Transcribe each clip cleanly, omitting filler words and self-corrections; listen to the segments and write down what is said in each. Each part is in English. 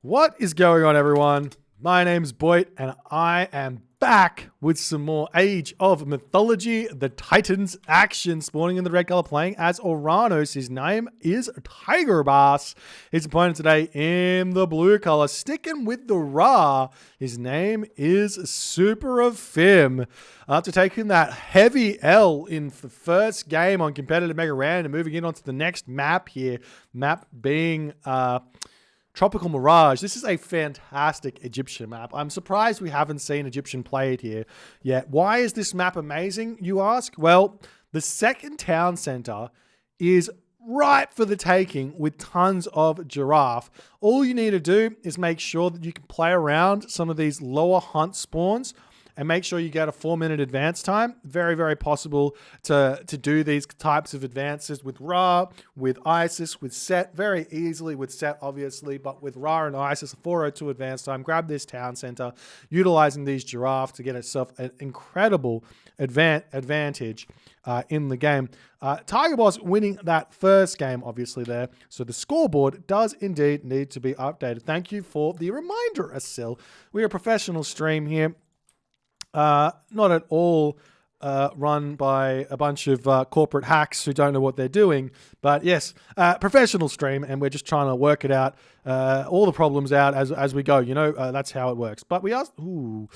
What is going on, everyone? My name's Boit, and I am back with some more Age of Mythology, the Titans action, spawning in the red color, playing as Oranos. His name is Tigerboss. His opponent today in the blue color, sticking with the Ra. His name is SuperAfim. After taking that heavy L in the first game on competitive Mega Random, moving in onto the next map here, map being Tropical Mirage. This is a fantastic Egyptian map. I'm surprised we haven't seen Egyptian played here yet. Why is this map amazing, you ask? Well, the second town center is ripe for the taking with tons of giraffe. All you need to do is make sure that you can play around some of these lower hunt spawns and make sure you get a 4-minute advance time. Very, very possible to do these types of advances with Ra, with Isis, with Set. Very easily with Set, obviously, but with Ra and Isis, a 402 advance time. Grab this town center, utilizing these giraffe to get itself an incredible advantage in the game. Tigerboss winning that first game, obviously, there. So the scoreboard does indeed need to be updated. Thank you for the reminder, Asil. We are a professional stream here. Not at all run by a bunch of corporate hacks who don't know what they're doing. But yes, professional stream, and we're just trying to work it out, all the problems out as we go. You know, that's how it works. But we are seeing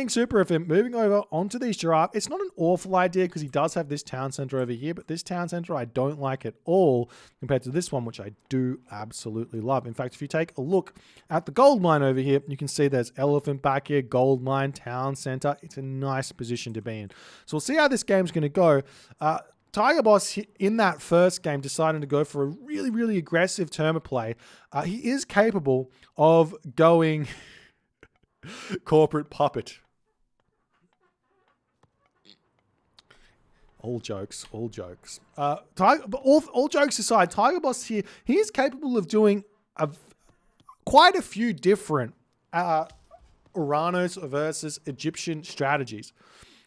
SuperAfim moving over onto these giraffe. It's not an awful idea because he does have this town center over here, but this town center I don't like at all compared to this one, which I do absolutely love. In fact, if you take a look at the gold mine over here, you can see there's elephant back here, gold mine, town center. It's a nice position to be in. So we'll see how this game's going to go. Tigerboss in that first game decided to go for a really, really aggressive term of play. He is capable of going corporate puppet. All jokes, all jokes. But all jokes aside, Tigerboss here, he is capable of doing quite a few different Oranos versus Egyptian strategies.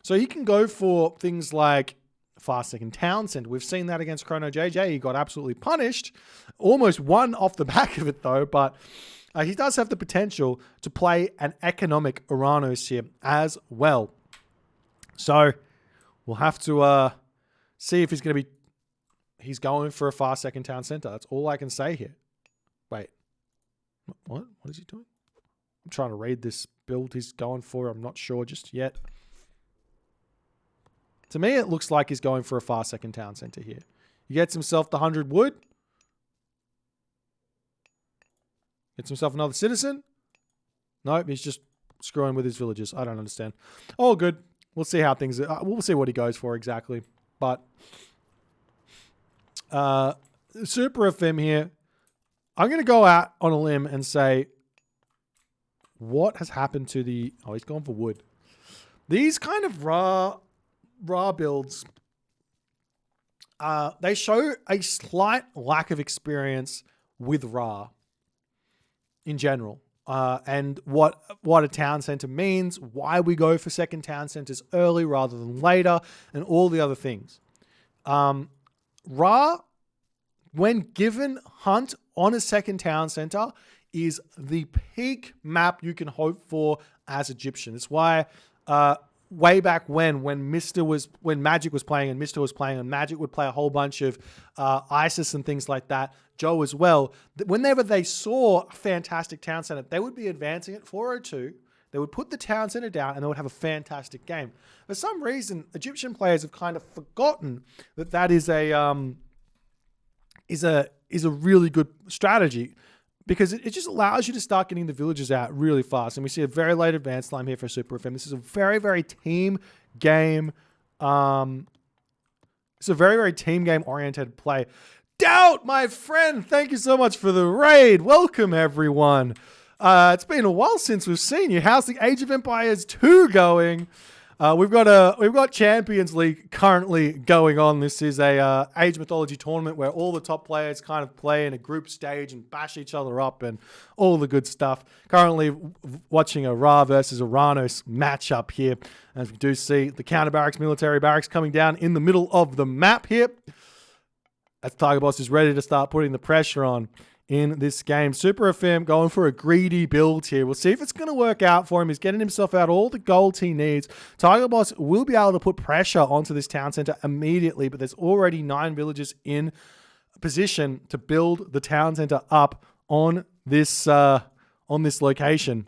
So he can go for things like fast second town center. We've seen that against Chrono JJ. He got absolutely punished. Almost won off the back of it though, but he does have the potential to play an economic Oranos here as well. So we'll have to see if he's going to be... He's going for a fast second town center. That's all I can say here. Wait. What? What is he doing? I'm trying to read this build he's going for. I'm not sure just yet. To me, it looks like he's going for a fast second town center here. He gets himself the 100 wood. Gets himself another citizen. Nope, he's just screwing with his villagers. I don't understand. All good. We'll see how things... we'll see what he goes for exactly. But SuperAfim here. I'm going to go out on a limb and say, what has happened to the... Oh, he's gone for wood. These kind of Ra builds, they show a slight lack of experience with Ra in general, and what a town center means, why we go for second town centers early rather than later, and all the other things. Ra, when given hunt on a second town center, is the peak map you can hope for as Egyptian. It's why way back when Magic was playing and Mr. was playing, and Magic would play a whole bunch of Isis and things like that, Joe as well, whenever they saw a fantastic town center, they would be advancing at 402, they would put the town center down, and they would have a fantastic game. For some reason, Egyptian players have kind of forgotten that is a really good strategy, because it just allows you to start getting the villagers out really fast. And we see a very late advance time here for SuperAfim. This is a very, very team game. It's a very, very team game oriented play. Doubt, my friend, thank you so much for the raid. Welcome, everyone. It's been a while since we've seen you. How's the Age of Empires 2 going? We've got Champions League currently going on. This is a Age Mythology tournament where all the top players kind of play in a group stage and bash each other up and all the good stuff. Currently watching a Ra versus Oranos matchup here. As we do see the counter barracks, military barracks coming down in the middle of the map here. As Tigerboss is ready to start putting the pressure on. in this game. SuperAfim going for a greedy build here. We'll see if it's going to work out for him. He's getting himself out all the gold he needs. Tigerboss will be able to put pressure onto this town center immediately, but there's already 9 villagers in position to build the town center up on this location.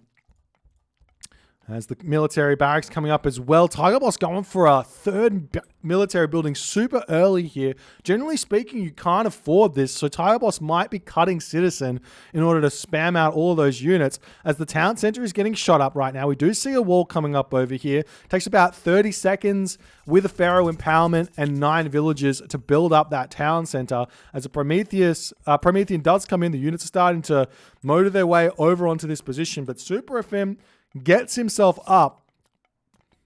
As the military barracks coming up as well. Tigerboss going for a third military building super early here. Generally speaking, you can't afford this, so Tigerboss might be cutting Citizen in order to spam out all of those units. As the town center is getting shot up right now, we do see a wall coming up over here. It takes about 30 seconds with a Pharaoh empowerment and 9 villagers to build up that town center. As a Promethean does come in, the units are starting to motor their way over onto this position, but SuperAfim gets himself up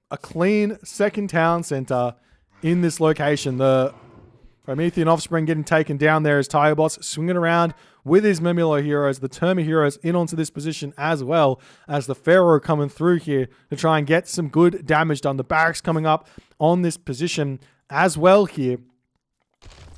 a clean second town center in this location. The Promethean offspring getting taken down there as Tigerboss swinging around with his Memulo heroes, the Terma heroes in onto this position as well as the Pharaoh coming through here to try and get some good damage done. The barracks coming up on this position as well here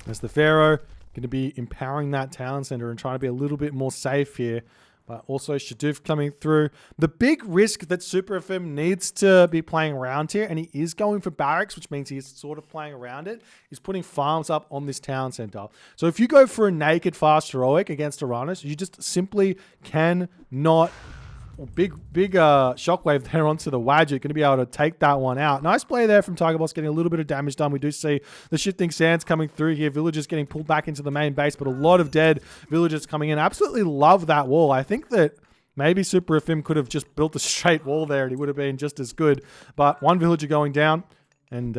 as the Pharaoh going to be empowering that town center and trying to be a little bit more safe here. But also Shadoof coming through. The big risk that SuperAfim needs to be playing around here, and he is going for barracks, which means he's sort of playing around it, is putting farms up on this town center. So if you go for a naked fast heroic against Oranos, you just simply cannot... Big shockwave there onto the Wadget. Going to be able to take that one out. Nice play there from Tigerboss, getting a little bit of damage done. We do see the shifting sands coming through here. Villagers getting pulled back into the main base, but a lot of dead villagers coming in. Absolutely love that wall. I think that maybe SuperAfim could have just built a straight wall there and he would have been just as good. But one villager going down, and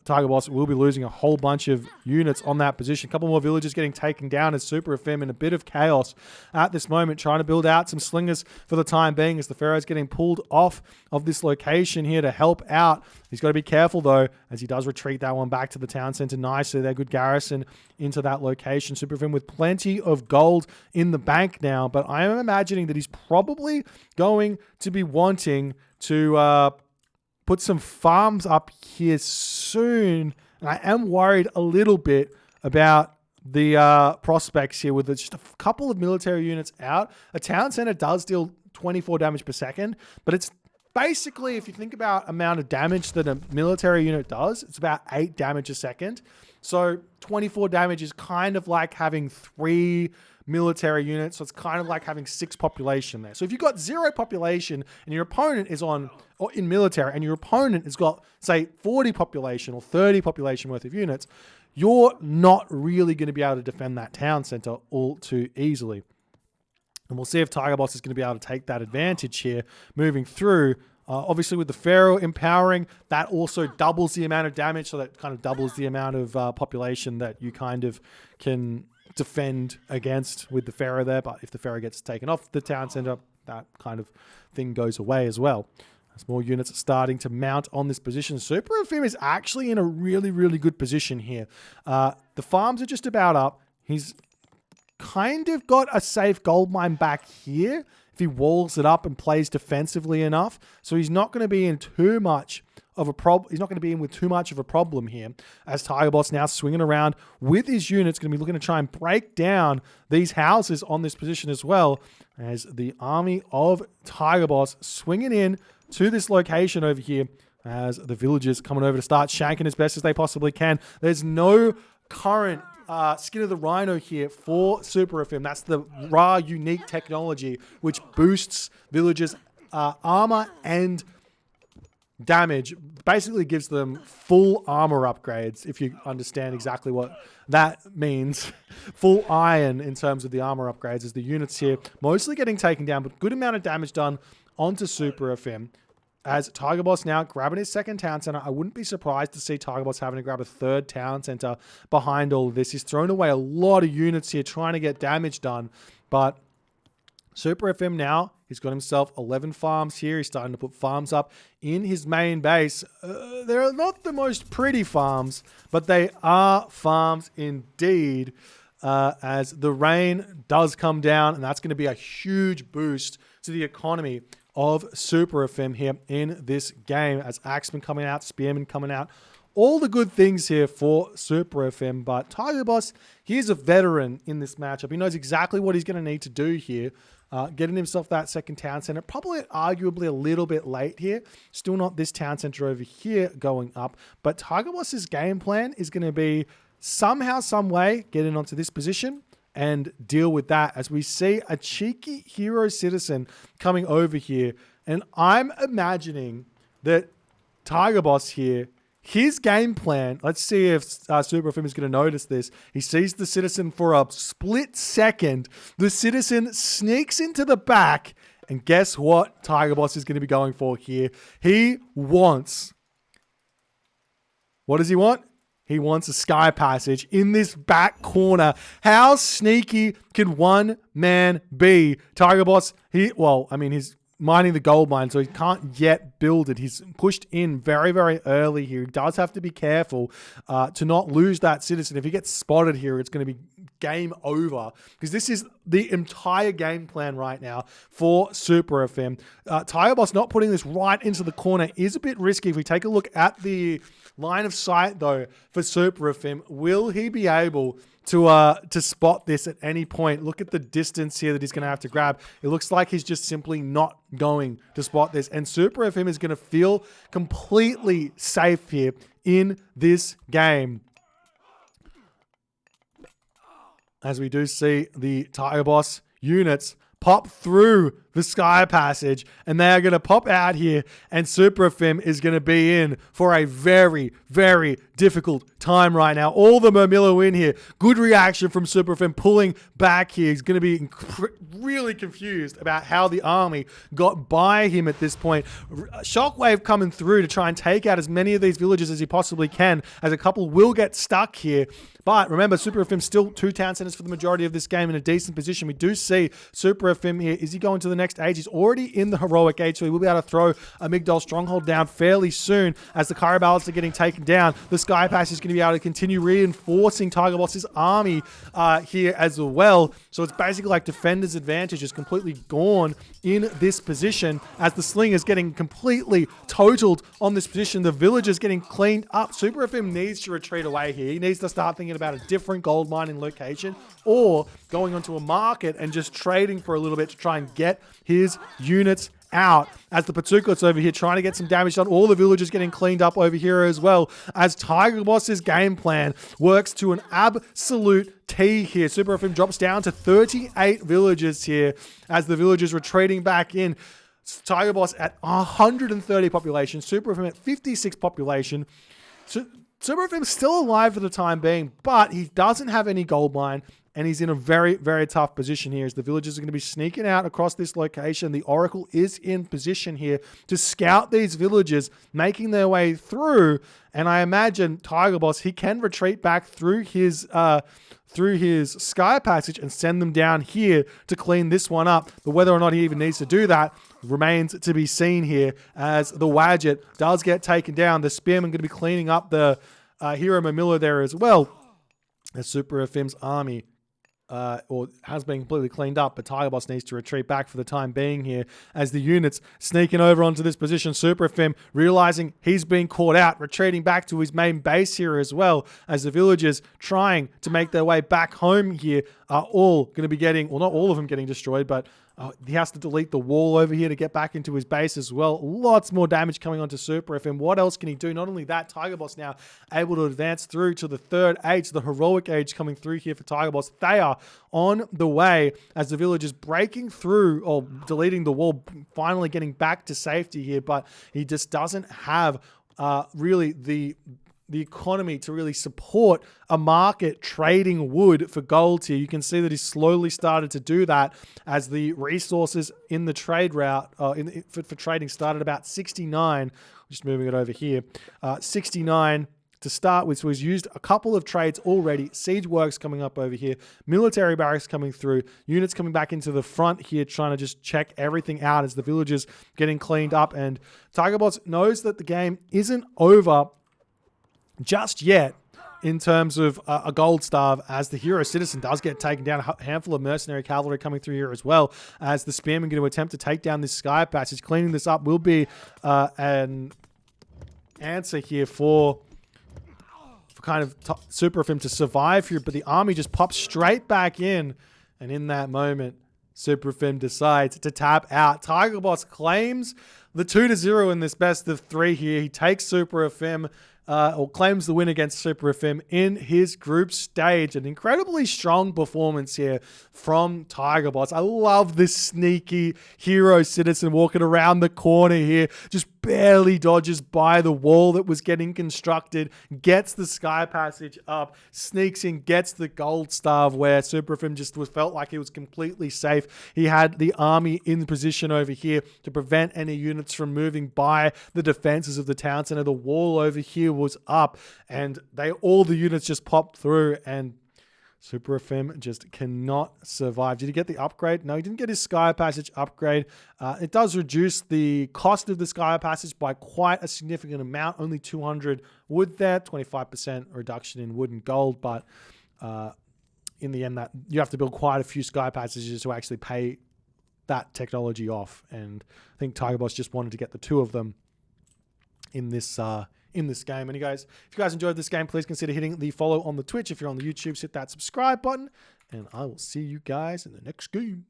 Tigerboss will be losing a whole bunch of units on that position. A couple more villagers getting taken down as SuperAfim in a bit of chaos at this moment, trying to build out some slingers for the time being as the Pharaoh's getting pulled off of this location here to help out. He's got to be careful though, as he does retreat that one back to the town center nicely. They're good garrison into that location. SuperAfim with plenty of gold in the bank now, but I am imagining that he's probably going to be wanting to put some farms up here soon. And I am worried a little bit about the prospects here with just a couple of military units out. A town center does deal 24 damage per second, but it's basically, if you think about amount of damage that a military unit does, it's about 8 damage a second. So 24 damage is kind of like having 3 military units. So it's kind of like having 6 population there. So if you've got 0 population and your opponent is in military and your opponent has got, say, 40 population or 30 population worth of units, you're not really going to be able to defend that town center all too easily. And we'll see if Tigerboss is going to be able to take that advantage here moving through. Obviously, with the Pharaoh empowering, that also doubles the amount of damage. So that kind of doubles the amount of population that you kind of can defend against with the Pharaoh there. But if the Pharaoh gets taken off the town center, that kind of thing goes away as well. As more units are starting to mount on this position, SuperAfim is actually in a really, really good position here. The farms are just about up. He's kind of got a safe gold mine back here if he walls it up and plays defensively enough. So he's not going to be in too much of a problem. He's not going to be in with too much of a problem here, as Tigerboss now swinging around with his units, going to be looking to try and break down these houses on this position as well, as the army of Tigerboss swinging in to this location over here, as the villagers coming over to start shanking as best as they possibly can. There's no current Skin of the Rhino here for SuperAfim. That's the raw unique technology which boosts villagers' armor and damage. Basically gives them full armor upgrades, if you understand exactly what that means. Full iron in terms of the armor upgrades, as the units here mostly getting taken down, but good amount of damage done onto SuperAfim. As Tigerboss now grabbing his second town center, I wouldn't be surprised to see Tigerboss having to grab a third town center behind all of this. He's thrown away a lot of units here trying to get damage done, but SuperAfim now, he's got himself 11 farms here. He's starting to put farms up in his main base. They're not the most pretty farms, but they are farms indeed, as the rain does come down, and that's going to be a huge boost to the economy of SuperAfim here in this game, as Axemen coming out, Spearmen coming out all the good things here for SuperAfim, but Tigerboss, he's a veteran in this matchup. He knows exactly what he's going to need to do here. Getting himself that second town center, probably arguably a little bit late here. Still not this town center over here going up, but Tigerboss's game plan is going to be somehow, some way, get in onto this position and deal with that as we see a cheeky hero citizen coming over here. And I'm imagining that Tigerboss here, his game plan, let's see if SuperAfim is going to notice this. He sees the citizen for a split second. The citizen sneaks into the back. And guess what Tigerboss is going to be going for here? He wants... What does he want? He wants a SkyPassage in this back corner. How sneaky can one man be? Tigerboss, he's mining the gold mine, so he can't yet build it. He's pushed in very, very early here. He does have to be careful to not lose that citizen. If he gets spotted here, it's going to be game over, because this is the entire game plan right now for SuperAfim. Tigerboss not putting this right into the corner is a bit risky. If we take a look at the line of sight, though, for SuperAfim, will he be able to spot this at any point? Look at the distance here that he's going to have to grab. It looks like he's just simply not going to spot this. And SuperAfim is going to feel completely safe here in this game, as we do see the Tigerboss units pop through the SkyPassage, and they are going to pop out here, and SuperAfim is going to be in for a very, very difficult time right now. All the Murmillo in here. Good reaction from SuperAfim pulling back here. He's going to be really confused about how the army got by him at this point. Shockwave coming through to try and take out as many of these villages as he possibly can, as a couple will get stuck here. But remember, SuperAfim still 2 town centers for the majority of this game in a decent position. We do see SuperAfim here. Is he going to the next age? He's already in the heroic age, so he will be able to throw a Migdol stronghold down fairly soon as the Kyriballists are getting taken down. The SkyPassage is going to be able to continue reinforcing Tigerboss's army here as well. So it's basically like defender's advantage is completely gone in this position, as the Sling is getting completely totaled on this position. The villagers getting cleaned up. SuperAfim needs to retreat away here. He needs to start thinking about a different gold mining location, or going onto a market and just trading for a little bit to try and get his units out, as the Patukots over here trying to get some damage done. All the villagers getting cleaned up over here as well, as Tigerboss's game plan works to an absolute T here. SuperAfim drops down to 38 villagers here, as the villagers retreating back in. Tigerboss at 130 population, SuperAfim at 56 population. SuperAfim still alive for the time being, but he doesn't have any gold mine, and he's in a very, very tough position here, as the villagers are going to be sneaking out across this location. The Oracle is in position here to scout these villages, making their way through, and I imagine Tigerboss, he can retreat back through his SkyPassage and send them down here to clean this one up. But whether or not he even needs to do that remains to be seen here, as the Wadjet does get taken down. The Spearman going to be cleaning up the Hero Murmillo there as well, as SuperAfim's army has been completely cleaned up, but Tigerboss needs to retreat back for the time being here, as the units sneaking over onto this position. SuperAfim realizing he's been caught out, retreating back to his main base here as well, as the villagers trying to make their way back home here are all going to be getting, well, not all of them getting destroyed, but he has to delete the wall over here to get back into his base as well. Lots more damage coming onto SuperAfim. What else can he do? Not only that, Tigerboss now able to advance through to the 3rd age, the heroic age coming through here for Tigerboss. They are on the way, as the villagers breaking through, or deleting the wall, finally getting back to safety here, but he just doesn't have really the economy to really support a market trading wood for gold here. You can see that he's slowly started to do that, as the resources in the trade route for trading started about 69. Just moving it over here. 69 to start with, so he's used a couple of trades already. Siege works coming up over here. Military barracks coming through. Units coming back into the front here, trying to just check everything out as the villagers getting cleaned up. And Tigerboss knows that the game isn't over just yet in terms of a gold starve, as the hero citizen does get taken down. A handful of mercenary cavalry coming through here as well, as the Spearman going to attempt to take down this SkyPassage. Cleaning this up will be an answer here for for kind of SuperAfim to survive here, but the army just pops straight back in. And in that moment, SuperAfim decides to tap out. Tigerboss claims the 2-0 in this best of 3 here. He takes SuperAfim, or claims the win against SuperAfim in his group stage. An incredibly strong performance here from Tigerboss. I love this sneaky hero citizen walking around the corner here, just barely dodges by the wall that was getting constructed, gets the SkyPassage up, sneaks in, gets the gold star where SuperAfim just felt like he was completely safe. He had the army in position over here to prevent any units from moving by the defenses of the town center. The wall over here was up, and all the units just popped through, and SuperAfim just cannot survive. Did he get the upgrade? No, he didn't get his SkyPassage upgrade. It does reduce the cost of the SkyPassage by quite a significant amount. Only 200 wood there, 25% reduction in wood and gold. But in the end, that you have to build quite a few SkyPassages to actually pay that technology off. And I think Tigerboss just wanted to get the 2 of them in this game. And if you guys enjoyed this game, please consider hitting the follow on the Twitch. If you're on the YouTube, hit that subscribe button, and I will see you guys in the next game.